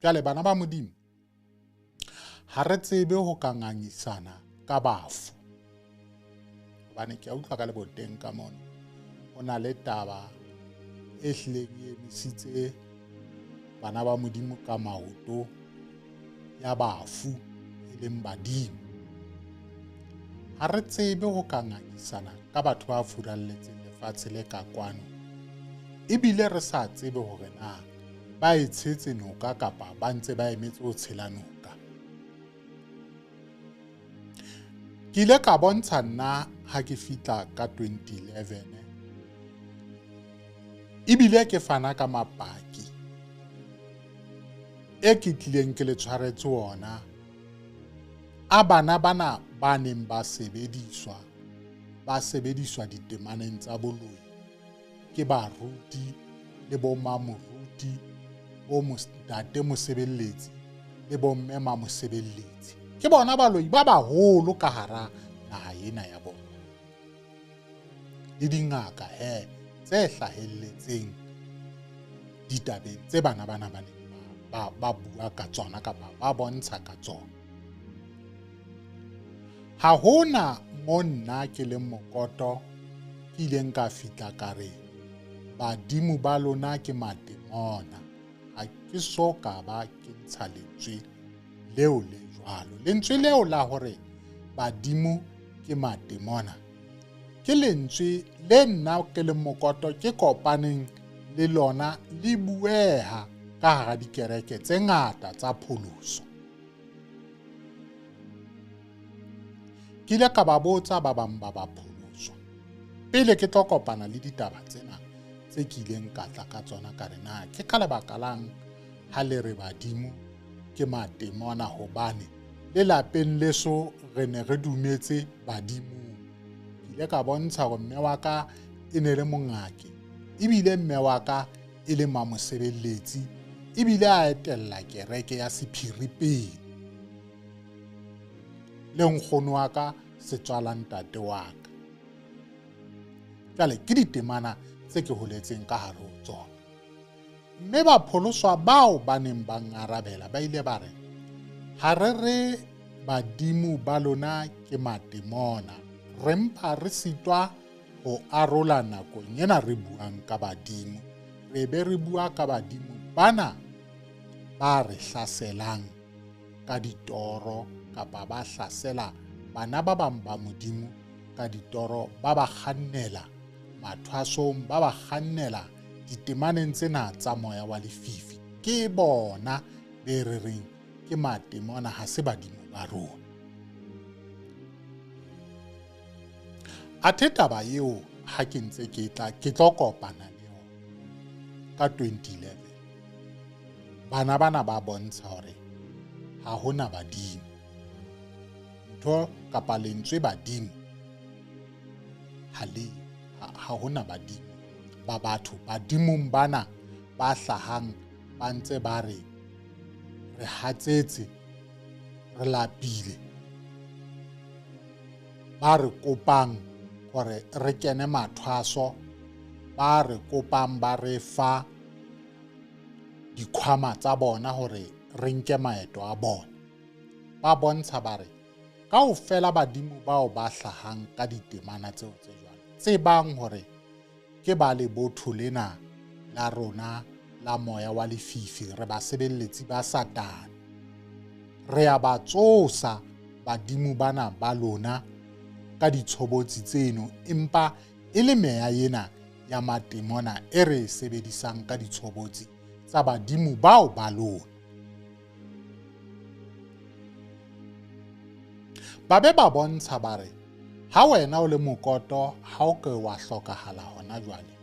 Jwale bana ba Modimo, ha re tsebe ho ka ngangisana ka bafu. Hobane ke a utlwa ka leboteng ka mona ho na le taba e hlileng e emisitse bana ba Modimo ka maoto ya bafu e leng badimo. Ha re tsebe ho ka ngangisana ka batho ba furalletseng lefatshe le ka kwano, ebile re sa tsebe hore na ba e tshetse noka kapa ba ntse ba emetse ho tshela noka. Ke ile ka bontsha nna ha ke fihla ka 2011, ebile ke fana ka mapaki e ke tlileng ke le tshwaretse ona a bana bana ba neng ba sebediswa ditemaneng tsa boloi ke baruti le bo mamoruti, bo ntate mosebeletsi le bo mme mamosebeletsi. Ke bona baloi ba baholo ka hara naha ena ya bona, le dingaka tse hlahelletseng ditabeng tse bana ba bua ka tsona kapa ba bontsha ka tsona. Ha hona mo nna ke leng mokoto ke ileng ka fihla ka re badimo ba lona ke matemona. Ha ke so ka ba ke ntsha lentswe leo le jwalo. Lentswe leo la hore badimo ke matemona ke lentswe le nna ke leng mokoto ke kopaneng le lona le bueha ka hara dikereke tse ngata tsa pholoso. Ke ile ka ba botsa ba bang ba pholoso pele ke tlo kopana le ditaba tsena tse ke ileng ka tla ka tsona ka re na ke ka lebaka lang ha le re badimo ke matemona, hobane le lapeng leso re ne re dumetse badimong. Ke ile ka bontsha hore mme wa ka e ne le mongaki, ebile mme wa ka e le mamosebeletsi, ebile a etella kereke ya Sephiri pele, le nkgono wa ka setswala ntate wa ka. Jwale ke ditemana tse ke holetseng ka hare ho tsona. Mme bapholoswa bao ba neng ba ngarabela ba ile ba re, ha re re badimo ba lona ke matemona, re mpa re sitwa ho arola nakong ena re buang ka badimo. Re be re bua ka badimo bana ba re hlaselang ka ditoro, kapa ba hlasela bana ba bang ba Modimo ka ditoro, ba ba kgannela mathwasong, ba ba kgannela ditemaneng tsena tsa moya wa lefifi. Ke bona be re reng ke matemona, ha se badimo ba rona. Athe taba eo ha ke ntse ke tlo kopana le yona ka 2011, bana bana ba bontsha hore ha hona badimo. Ntho kapa lentswe badimo ha hona badimo ba batho. Badimong bana ba hlahang ba ntse ba re hatsetse, re lapile, ba re kopang hore re kene mathwaso, ba re kopang ba re fa dikhwama tsa bona hore re nke maeto a bona. Ba bontsha ba re kaofela badimo bao ba hlahang ka ditemana tseo tse jwalo, tsebang hore ke ba lebotho lena la rona la moya wa lefifi, re basebeletsi ba Satane. Re a ba tsosa badimo bana ba lona ka ditshobotsi tseno, empa e le meya ena ya matemona e re sebedisang ka ditshobotsi tsa badimo bao ba lona. Ba be ba bontsha ba re ha wena o le mokoto, ha o ke wa hlokahala hona jwale,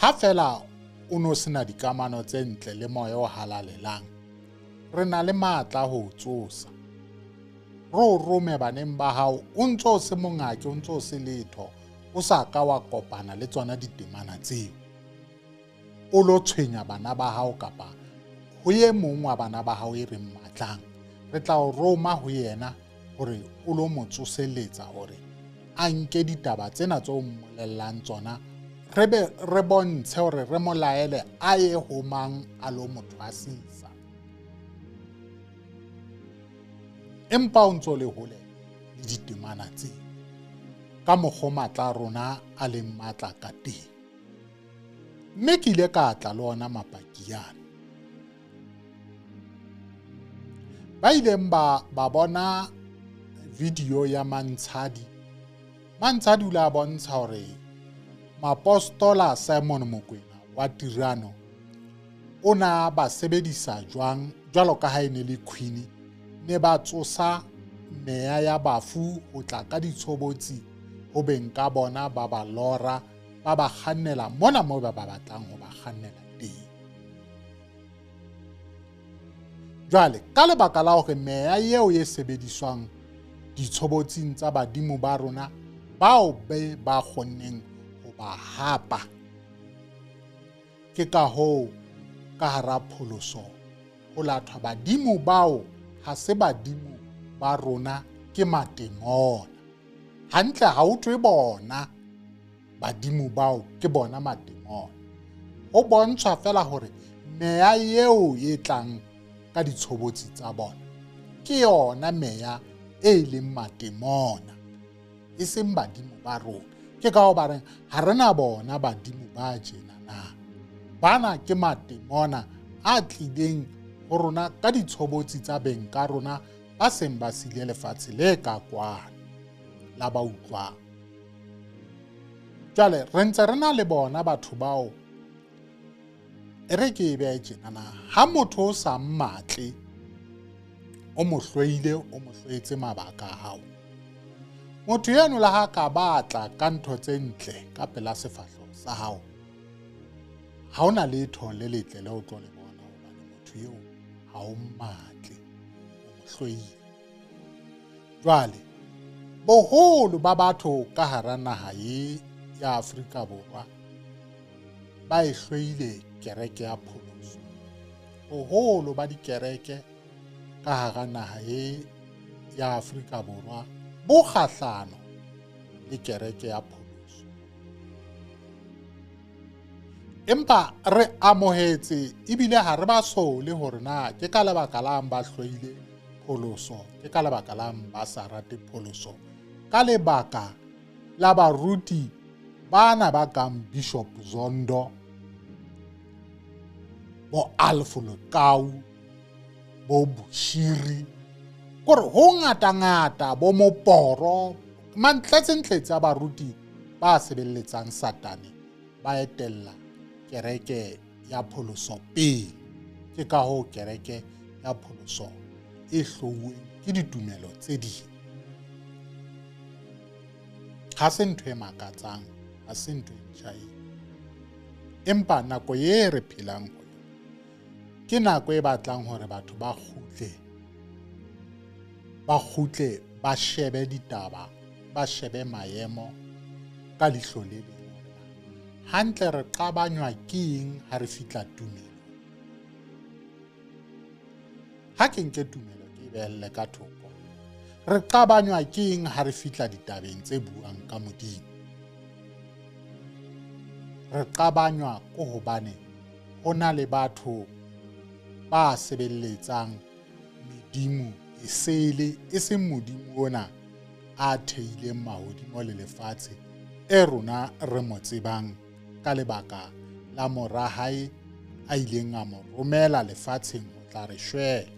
ha fela o no sena dikamano tse ntle le moya o halalelang, re na le matla ho tsosa. Ro rome baneng ba hao, o ntso se mongaki, o ntso se letho, o sa ka wa kopana le tsona ditemana tseo, o lo tshwenya bana ba hao kapa ho ye mong wa bana ba hao e reng matlang. Re tla o roma ho yena hore o lo mo tsoseletsa hore a nke ditaba tsena tse o mmolellang tsona, re bontshe hore re mo laele a ye ho mang a lo mo thwasisa. Empa o ntso le hole le ditemana tse ka mokgwa matla a rona a leng matla ka teng. Mme ke ile ka tla le ona mapaki yana. Ba ileng ba bona video ya Mantshadi. Mantshadi o la bontsha hore Mapostola Simon Mokoena wa Tirano o na ba sebedisa jwalo ka ha ene le Queen, ne ba tsosa meya ya bafu ho tla ka ditshobotsi ho beng ka bona ba ba lora, ba ba kgannela mona moo ba batlang ho ba kgannela teng. Jwale ka lebaka la hore meya eo e sebediswang ditshobotsing tsa badimo ba rona bao ba kgonneng ho ba hapa, ke ka hoo ka hara pholoso ho lathwa badimo bao ha se badimo ba rona, ke matemona. Hantle ha ho thwe bona badimo bao ke bona matemona. Ho bontshwa fela hore meya eo e tlang ka ditshobotsi tsa bona ke yona meya e leng matemona, e seng badimo ba rona. Ke ka ho ba reng ha rena bona badimo ba tjena na. Bana ke matemona a tlileng ho rona ka ditshobotsi tsa beng ka rona ba seng ba sile lefatshe le ka kwana la ba utlwang. Jwale re ntse re na le bona batho bao e re ke e behe tjena na. Ha motho o sa mmatle, o mo hlwahile, o mo hlwahetse mabaka a hao, motho eno le ha ka batla ka ntho tse ntle ka pela sefahleho sa hao, ha ona letho le letle le o tlo le bona, hobane motho eo ha o mmatle, o mo hlwahile. Jwale boholo ba batho ka hara naha ya Afrika Borwa ba e hlwahile kereke ya pholoso. Boholo ba dikereke ka hara naha ya Afrika Borwa bo kgahlano le kereke ya pholoso. Empa re amohetse ebile ha re ba sole hore na ke ka lebaka lang ba hlwahile pholoso, ke ka lebaka lang ba sa rate pholoso, ka lebaka la baruti bana ba kang Bishop Zondo, bo Alfu Lekau, bo Bushiri, kore ho ngata bo Moporo, mantletse a baruti ba sebeletsang Satane ba etella kereke ya pholoso pele. Ke ka hoo kereke ya pholoso e hlouweng ke ditumelo tse ding. Ha se ntho e makatsang, ha se ntho e ntjhaeng. Empa nako e re phelang ho yona ke nako e batlang hore batho ba kgutle ba shebe ditaba, ba shebe maemo ka lihlo le leng. Hantle re qabanywa ke eng ha re fihla tumelo? Ha ke nke tumelo ke e behelle ka thoko, re qabanywa ke eng ha re fihla ditabeng tse buang ka Modimo? Re qabanywa ko hobane ho na le batho ba sebeletsang Modimo e seng Modimo ona a theileng mahodimo le lefatshe, e rona re mo tsebang ka lebaka la mora hae a ileng a mo romela lefatsheng ho tla re shwela,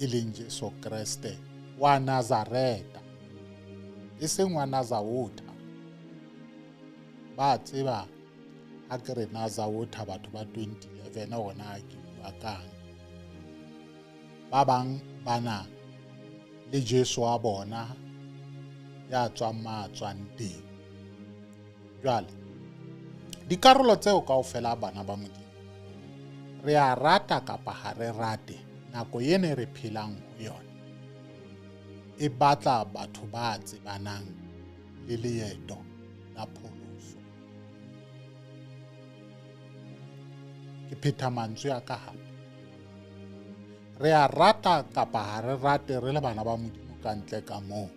e leng Jesu Kriste wa Nazareta, e seng wa Nazarota. Ba tseba ha ke re Nazarota batho ba 2011 hona ke bua kang. Ba bang bana le Jesu wa bona ya tswang matswang teng. Jwale dikarolo tseo kaofela bana ba Modimo re a rata kapa ha re rate, nako ene re phelang ho yona e batla batho ba tsebanang le leeto la pholoso. Ke phetha mantswe a ka hape. Re a rata kapa ha re rate re le bana ba Modimo ka ntle ka moo,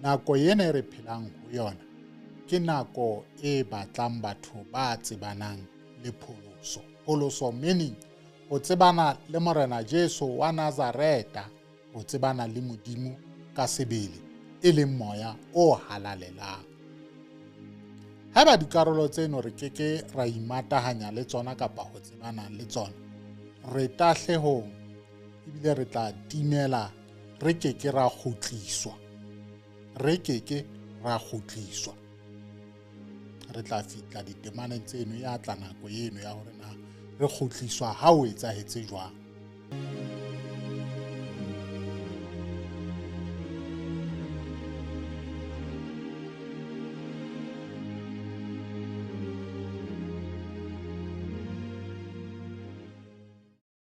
nako ene re phelang ho yona ke nako e batlang batho ba tsebanang le pholoso. Pholoso meaning ho tsebana le Morena Jesu wa Nazareta, ho tsebana le Modimo ka sebele, e leng moya o halalelang. Haeba dikarolo tseno re keke ra imatahanya le tsona kapa ho tsebana le tsona, re tahlehong ebile re tla timela, re keke ra kgutliswa. Re tla fihla ditemaneng tseno ya tla nako eno ya hore na re kgutliswa ha o etsahetse jwang.